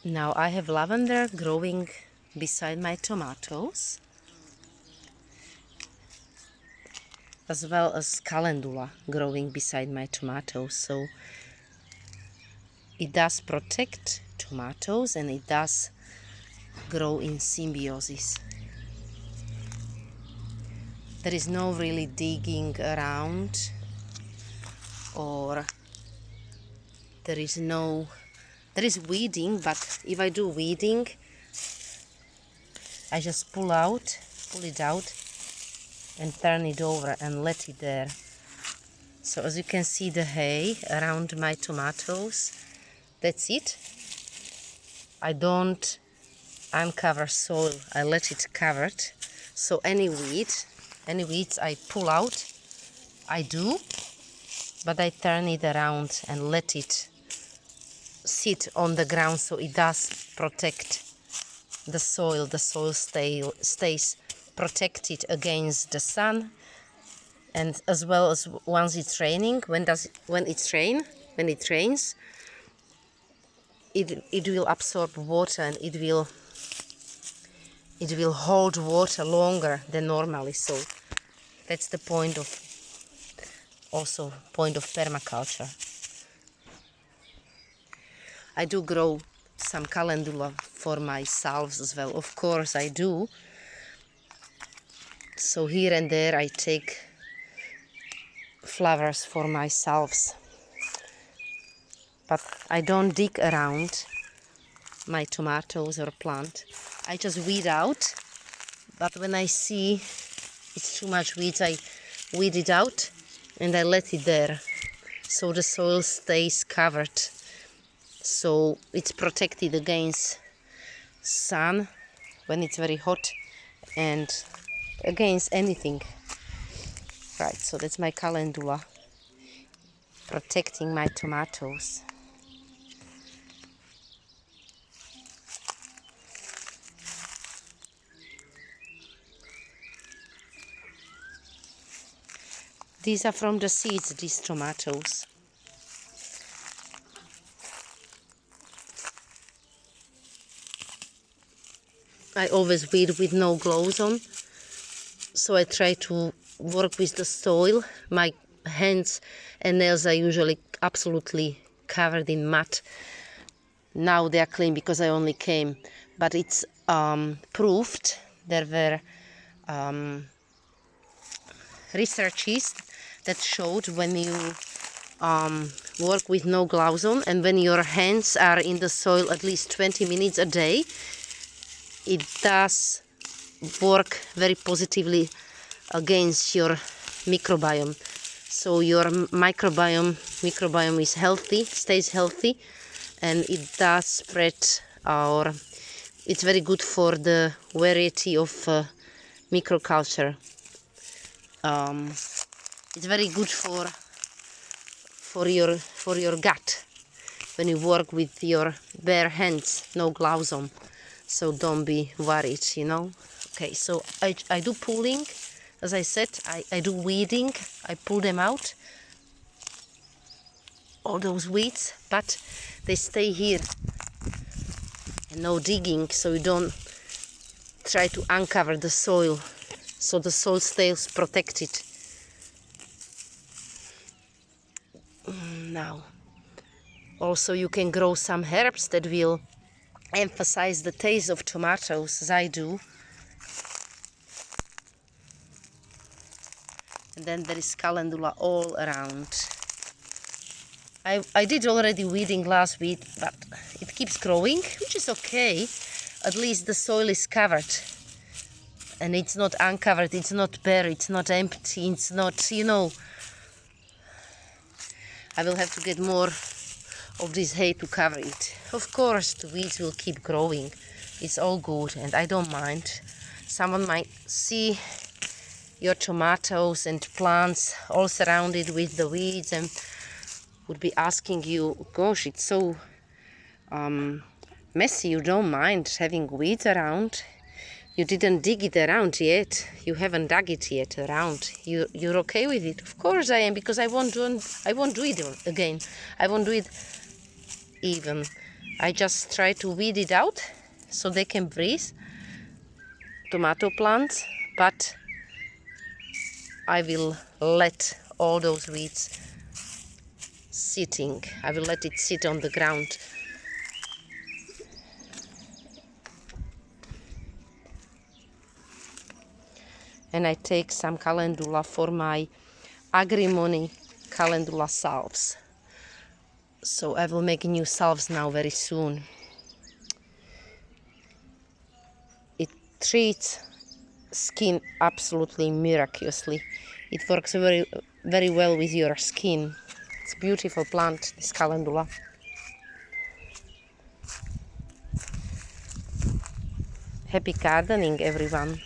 Now I have lavender growing beside my tomatoes, as well as calendula growing beside my tomatoes. So it does protect tomatoes and it does grow in symbiosis. There is no really digging around, or there is weeding, but if I do weeding, I just pull it out and turn it over and let it there. So as you can see, the hay around my tomatoes, that's it. I don't uncover soil, I let it covered. So any weeds I pull out, I do, but I turn it around and let it sit on the ground so it does protect the soil. The soil stays protected against the sun, and as well as once it's raining, when it rains, it will absorb water and it will hold water longer than normally. So that's the point of permaculture. I do grow some calendula for my salves as well, of course I do. So here and there I take flowers for my salves, but I don't dig around my tomatoes or plant. I just weed out, but when I see it's too much weeds, I weed it out and I let it there, so the soil stays covered, so it's protected against sun when it's very hot and against anything. Right, so that's my calendula protecting my tomatoes. These are from the seeds, these tomatoes. I always weed with no gloves on, so I try to work with the soil. My hands and nails are usually absolutely covered in mud. Now they are clean because I only came, but it's proved. There were researches that showed when you work with no gloves on and when your hands are in the soil at least 20 minutes a day, it does work very positively against your microbiome. So your microbiome is healthy, stays healthy, and it does spread, or it's very good for the variety of microculture. It's very good for your gut when you work with your bare hands, no gloves on. So don't be worried, you know. Okay, so I do pulling, as I said, I do weeding, I pull them out, all those weeds, but they stay here. And no digging, so you don't try to uncover the soil, so the soil stays protected. Now, also you can grow some herbs that will emphasize the taste of tomatoes, as I do. And then there is calendula all around. I did already weeding last week, but it keeps growing, which is okay. At least the soil is covered. And it's not uncovered, it's not bare, it's not empty, it's not, you know. I will have to get more of this hay to cover it. Of course, the weeds will keep growing. It's all good and I don't mind. Someone might see your tomatoes and plants all surrounded with the weeds and would be asking you, gosh, it's so messy, you don't mind having weeds around? You didn't dig it around yet. You haven't dug it yet around. You're okay with it? Of course I am, because I won't do it again. I won't do it even I just try to weed it out so they can breathe, tomato plants, but I will let all those weeds sitting. I will let it sit on the ground. And I take some calendula for my agrimony calendula salves. So I will make new salves now very soon. It treats skin absolutely miraculously. It works very, very well with your skin. It's a beautiful plant, this calendula. Happy gardening, everyone.